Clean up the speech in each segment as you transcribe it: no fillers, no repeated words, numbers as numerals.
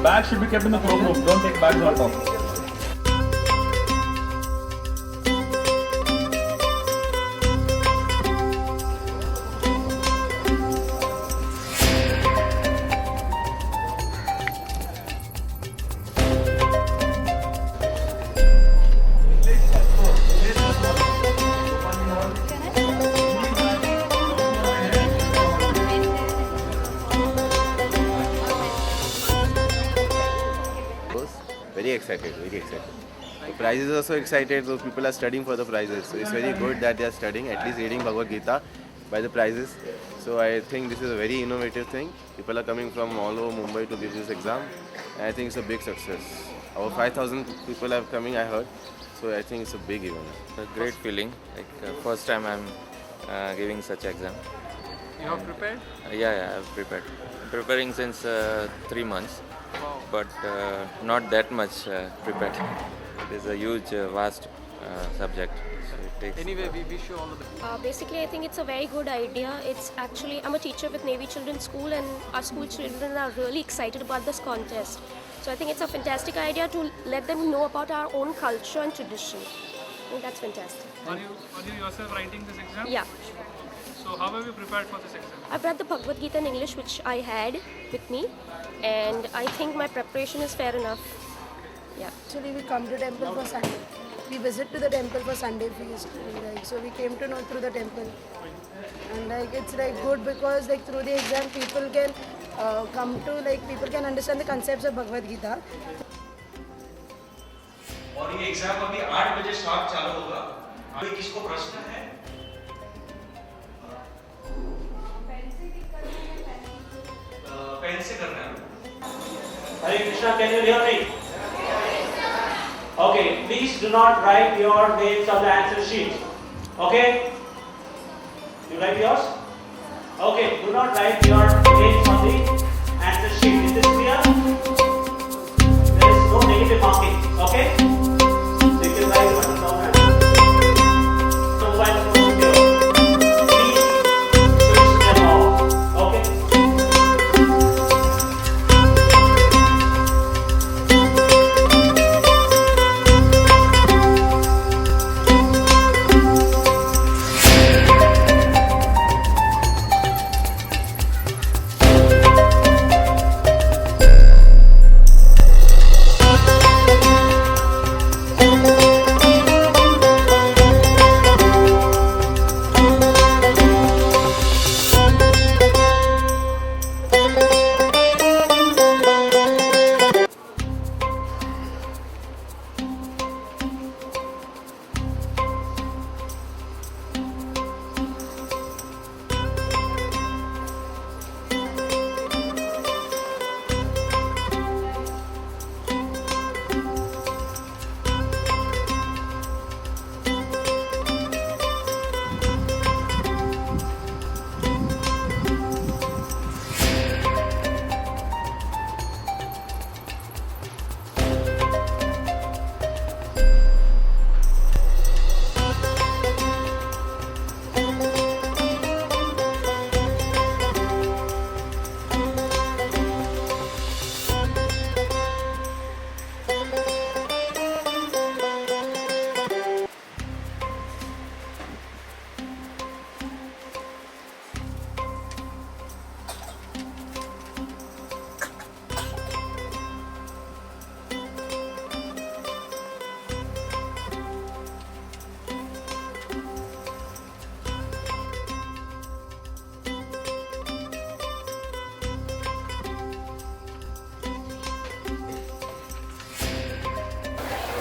Bags should be kept in the cloakroom. Don't take bags on top. Very excited, very excited. The prizes are also excited, so people are studying for the prizes. So it's very good that they are studying, at least reading Bhagavad Gita by the prizes. So I think this is a very innovative thing. People are coming from all over Mumbai to give this exam. And I think it's a big success. Over 5,000 people are coming, I heard. So I think it's a big event. A great feeling, like first time I'm giving such exam. You have prepared? Yeah, I've prepared. Preparing since 3 months, but not that much prepared. It is a huge, vast subject. So it takes. Anyway, we wish you all the best. Basically, I think it's a very good idea. It's actually, I'm a teacher with Navy Children's School, and our school children are really excited about this contest. So I think it's a fantastic idea to let them know about our own culture and tradition. I think that's fantastic. Are you yourself writing this exam? Yeah. So how have you prepared for this exam? I've read the Bhagavad Gita in English, which I had with me, and I think my preparation is fair enough. Yeah. Actually, we come to temple for Sunday. We visit to the temple for Sunday feast. Like, so we came to know through the temple, and like it's like good because like through the exam people can come to people can understand the concepts of Bhagavad Gita. और ये exam अभी 8 बजे sharp चालू होगा। अभी किसको प्रश्न है? पेन से करना है। हरे Krishna, can you hear me? Okay, please do not write your names on the answer sheet. Okay? You write yours? Okay, do not write your names on the answer sheet. Is this clear? There is no negative marking. Okay? So you can write the button down and mobile phone here. Please switch them off. Okay?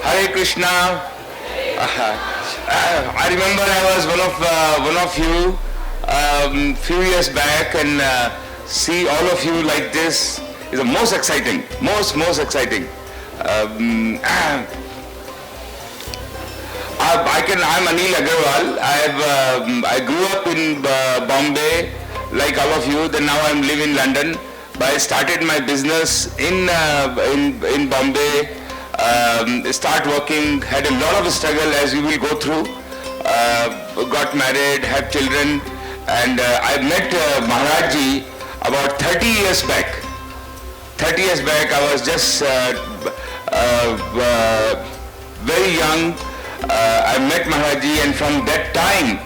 Hare Krishna. I remember I was one of you few years back, and see all of you like this is the most exciting, most exciting. I'm Anil Agarwal. I grew up in Bombay, like all of you. Then now I'm living in London. But I started my business in Bombay. Start working, had a lot of struggle as we will go through. Got married, had children, and I met Maharaj Ji about 30 years back. 30 years back, I was just very young. I met Maharaji, and from that time,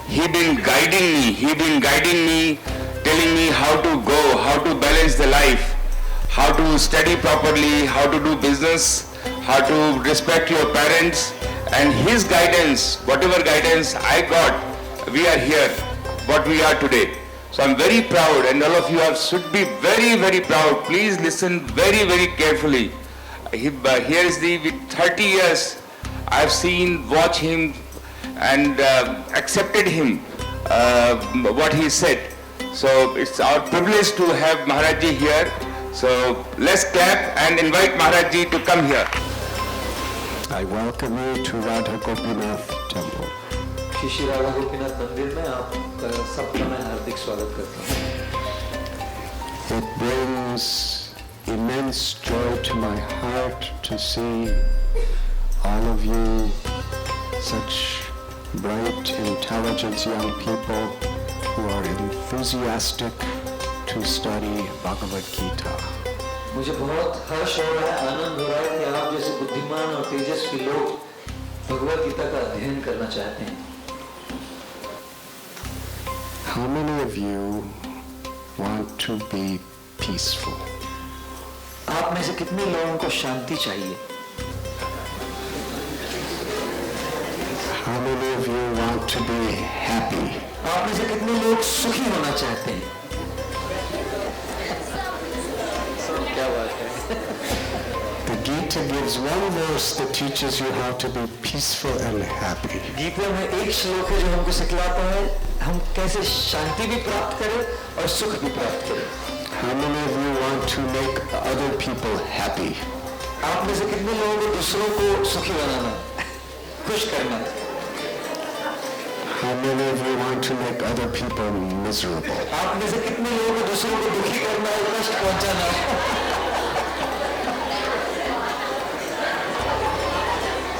he been guiding me, telling me how to go, how to balance the life, how to study properly, how to do business, how to respect your parents. And his guidance, whatever guidance I got, we are here, what we are today. So I'm very proud, and all of you should be very, very proud. Please listen very, very carefully. Here is with 30 years, I've seen, watched him, and accepted him, what he said. So it's our privilege to have Maharaji here. So let's clap and invite Maharaji to come here. I welcome you to Radha Gopinath Temple. Shri Radha Gopinath मंदिर में आपका सबका मैं हार्दिक स्वागत करता हूँ. It brings immense joy to my heart to see all of you, such bright, intelligent young people who are enthusiastic to study Bhagavad Gita. मुझे बहुत हर्ष हो रहा है, आनंद हो रहा है कि आप जैसे बुद्धिमान और तेजस्वी लोग भगवद गीता का अध्ययन करना चाहते हैं. How many of you want to be peaceful? आप में से कितने लोगों को शांति चाहिए? How many of you want to be happy? आप में से कितने लोग सुखी होना चाहते हैं? क्या बात है? The Gita gives one verse that teaches you how to be peaceful and happy. Gita में एक श्लोक है जो हमको सिखलाता है हम कैसे शांति भी प्राप्त करें और सुख भी प्राप्त करें. How many of you want to make other people happy? आप में से कितने लोगों को दूसरों को सुखी बनाना, खुश करना? How many of you want to make other people miserable? आप में से कितने लोगों को दूसरों को दुखी करना और कष्ट पहुंचाना?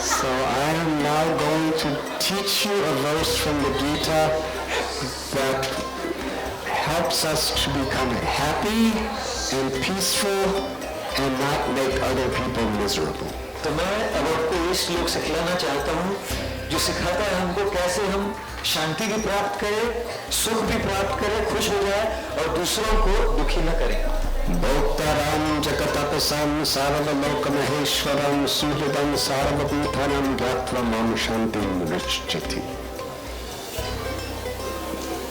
So I am now going to teach you a verse from the Gita that helps us to become happy and peaceful and not make other people miserable. तो मैं अब आपको ये श्लोक सिखलाना चाहता हूँ जो सिखाता है हमको कैसे हम शांति भी प्राप्त करें, सुख भी प्राप्त करें, खुश हो जाए और दूसरों को दुखी न करें. Bhoktaram Jakatapasam Sarvalokamaheshwaram Suhridam Sarvabhutanam Gyatva Mam Shantim Richchati.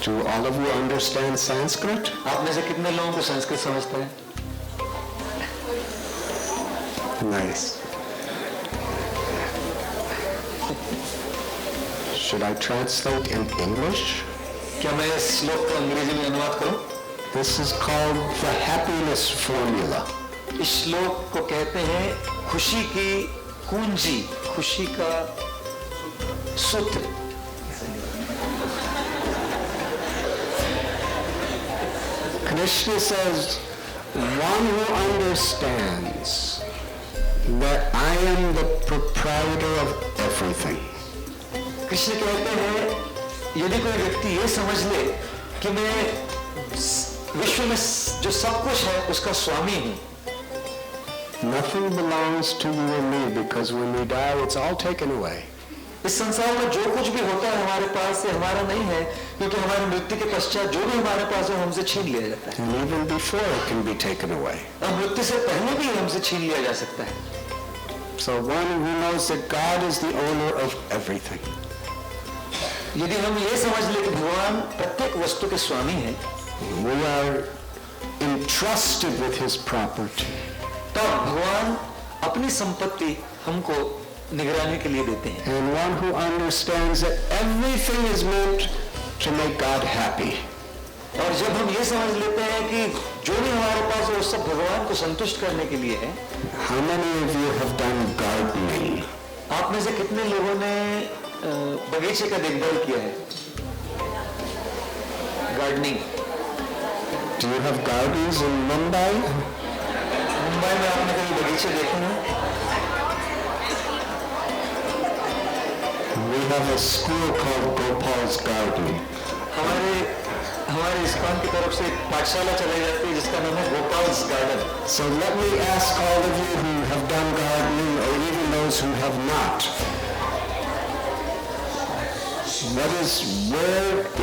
Do all of you understand Sanskrit? आप में से कितने लोगों को संस्कृत समझते हैं? Nice. Should I translate in English? क्या मैं इस श्लोक का अंग्रेजी में अनुवाद करूं? This is called the happiness formula. इस श्लोक को कहते हैं खुशी की कुंजी, खुशी का सूत्र. Krishna says, one who understands that I am the proprietor of everything. Krishna कहते हैं यदि कोई व्यक्ति ये समझ ले कि मैं विश्व में जो सब कुछ है उसका स्वामी हूँ. Nothing belongs to you and me because when we die, it's all taken away. इस संसार में जो कुछ भी होता है हमारे पास से हमारा नहीं है क्योंकि हमारी मृत्यु के पश्चात जो भी हमारे पास है हमसे छीन लिया जाता है. And even before it can be taken away. और मृत्यु से पहले भी हमसे छीन लिया जा सकता है. So one who knows that God is the owner of everything. यदि हम ये समझ ले कि भगवान प्रत्येक वस्तु के स्वामी हैं, we are entrusted with His property. तब भगवान अपनी संपत्ति हमको निगरानी के लिए देते हैं. And one who understands that everything is meant to make God happy. और जब हम ये समझ लेते हैं कि जो भी हमारे पास है वो सब भगवान को संतुष्ट करने के लिए है. How many of you have done gardening? आप में से कितने लोगों ने बगीचे का देखभाल किया है? Gardening. Do you have gardens in Mumbai? Mumbai में आपने कभी बगीचे देखे हैं? We have a school called Gopal's Garden. हमारे हमारे इस्कॉन की तरफ से एक पाठशाला चलाई जाती है जिसका नाम है गोपाल्स garden. So let me ask all of you who have done gardening or even those who have not.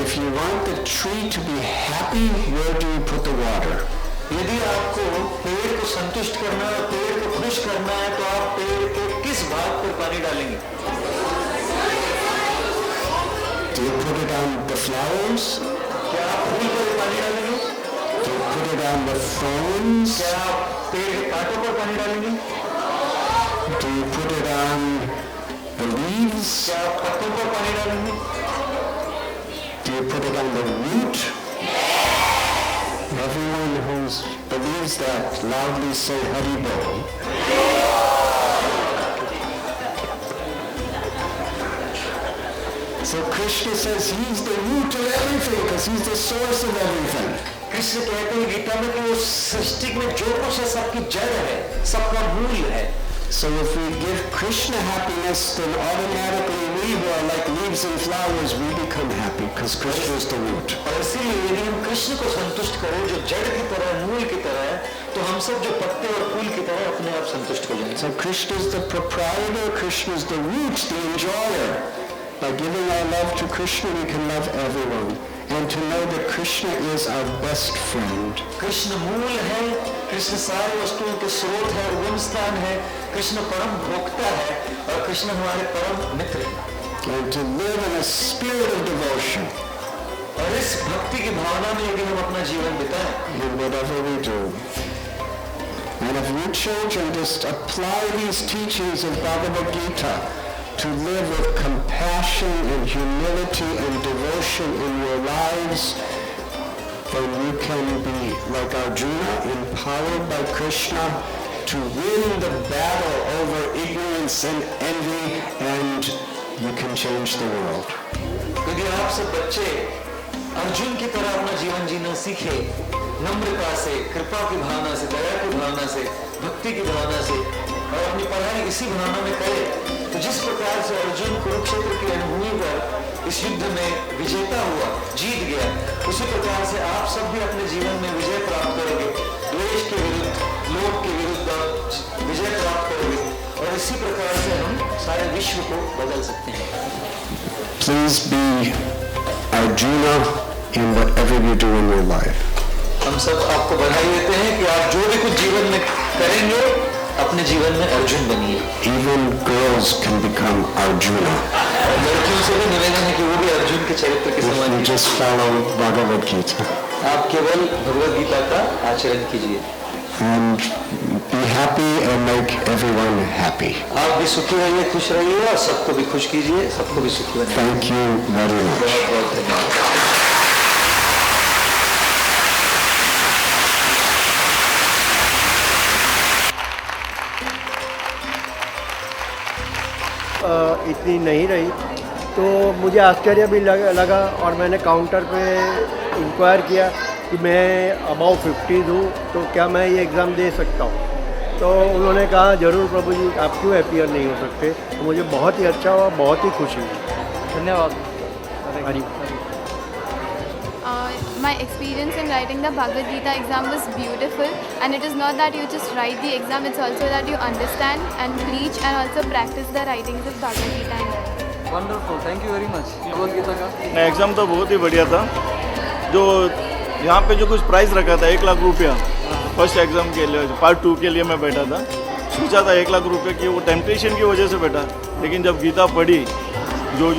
If you want the tree to be happy, where do you put the water? यदि आपको पेड़ को संतुष्ट करना है, पेड़ को खुश करना है, तो आप पेड़ के किस भाग पर पानी डालेंगे? Do you put it on the flowers? क्या आप फूल पर पानी डालेंगे? Do you put it on the thorns? क्या आप पेड़ के कांटों पर पानी डालेंगे? Do you put it on the leaves? क्या आप पत्तों पर पानी डालेंगे? Do you put it on the root? Everyone who believes that, loudly say Hari Bol. So Krishna says he's the root of everything because he's the source of everything. Krishna कहते हैं गीता में कि वो सृष्टि में जो कुछ है सबकी जड़ है, सबका मूल है. So if we give Krishna happiness, then automatically we who are like leaves and flowers, we become happy because Krishna is the root. और इसीलिए यदि हम कृष्ण को संतुष्ट करें जो जड़ की तरह, मूल की तरह है, तो हम सब जो पत्ते और फूल की तरह अपने आप संतुष्ट हो जाएंगे. So Krishna is the proprietor, Krishna is the root, the enjoyer. By giving our love to Krishna, we can love everyone. And to know that Krishna is our best friend. Krishna मूल है, कृष्ण सारे वस्तुओं के स्रोत है, उगम स्थान है, कृष्ण परम भोक्ता है और कृष्ण हमारे परम मित्र हैं. And to live in a spirit of devotion. और इस भक्ति की भावना में यदि हम अपना जीवन बिताएं, In whatever we do. And if you children just apply these teachings of Bhagavad Gita to live with compassion and humility and devotion in your lives, then you can be like Arjuna, empowered by Krishna to win the battle over ignorance and envy, and you can change the world. यदि आप सब बच्चे अर्जुन की तरह अपना जीवन जीना सीखे, नम्रता से, कृपा की भावना से, दया की भावना से, भक्ति की भावना से, और अपनी पढ़ाई इसी भावना में करें, तो जिस प्रकार से अर्जुन कुरुक्षेत्र की रणभूमि पर इस युद्ध में विजेता हुआ, जीत गया, उसी प्रकार से आप सब भी अपने जीवन में विजय प्राप्त करोगे. द्वेष के विरुद्ध, लोभ के विरुद्ध विजय प्राप्त करोगे और इसी प्रकार से हम सारे विश्व को बदल सकते हैं. Please be Arjuna in whatever you do in your life. हम सब आपको बधाई देते हैं कि आप जो भी कुछ जीवन में करेंगे, अपने जीवन में अर्जुन बनिए. Even girls can become Arjuna. लड़कियों से भी निवेदन है कि वो भी अर्जुन के चरित्र के समान You just follow Bhagavad Gita. आप केवल भगवद गीता का आचरण कीजिए. And be happy and make everyone happy. आप भी सुखी रहिए, खुश रहिए और सबको भी खुश कीजिए, सबको भी सुखी बनाइए. Thank you very much. बहुत बहुत धन्यवाद. इतनी नहीं रही तो मुझे आश्चर्य भी लगा और मैंने काउंटर पे इंक्वायर किया कि मैं अबाउ 50 हूँ तो क्या मैं ये एग्ज़ाम दे सकता हूँ. तो उन्होंने कहा ज़रूर प्रभु जी, आप क्यों अपीयर नहीं हो सकते. तो मुझे बहुत ही अच्छा हुआ, बहुत ही खुशी हुई. धन्यवाद. हरी. My experience in writing the Bhagavad Gita exam was beautiful, and it is not that you just write the exam, it's also that you understand and preach and also practice the writings of Bhagavad Gita. Wonderful, thank you very much. Bhagavad Gita का exam तो बहुत ही बढ़िया था. जो यहाँ पे जो कुछ प्राइस रखा था 1 लाख रुपया फर्स्ट एग्ज़ाम के लिए, पार्ट 2 के लिए मैं बैठा था. सोचा था 1 लाख रुपये की, वो टेम्पटेशन की वजह से बैठा. लेकिन जब गीता पढ़ी, जो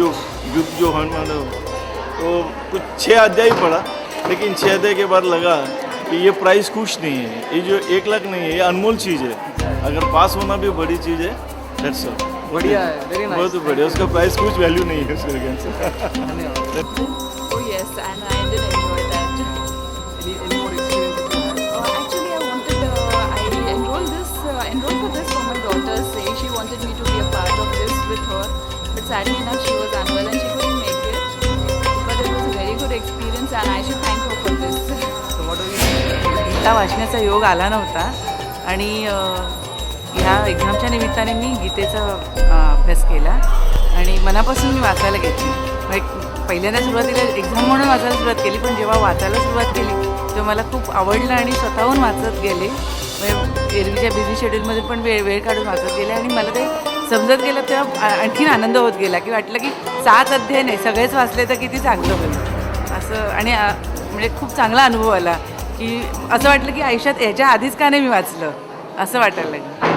हनुमान, तो कुछ 6 अध्याय पढ़ा. लेकिन 6 अध्याय के बाद लगा कि ये प्राइस कुछ नहीं है, ये जो 1 लाख नहीं है, ये अनमोल चीज़ है. अगर पास होना भी बड़ी चीज़ है. That's all. बढ़िया है, वेरी नाइस. बहुत बढ़िया. उसका प्राइस कुछ वैल्यू नहीं है उसके. Oh yes, and I did enjoy that. Any more experience? Actually, I enrolled for this for my daughter's sake. She wanted me to be a part of this with her, but sadly enough, she was unwell and she couldn't make it. But it was a very good experience, and I should thank her for this. So what do you think? Gita वाचण्याचा योग आला नव्हता आणि ह्या एक्झामच्या निमित्ताने मी गीतेचा अभ्यास केला आणि मनापासून मी वाचायला घेतली. पहिल्यांदा सुरुवातीला एक्झाम म्हणून वाचायला सुरुवात केली, पण जेव्हा वाचायला सुरुवात केली तेव्हा मला खूप आवडलं आणि स्वतःहून वाचत गेले. म्हणजे एरवीच्या बिझी शेड्यूलमध्ये पण वेळ काढून वाचत गेले आणि मला ते समजत गेलं तेव्हा आणखीन आनंद होत गेला, की वाटलं की 7 अध्याय नाही सगळेच वाचले तर किती चांगलं होईल असं. आणि म्हणजे खूप चांगला अनुभव आला, की असं वाटलं की आयुष्यात याच्या आधीच का नाही मी वाचलं असं वाटायला लागलं.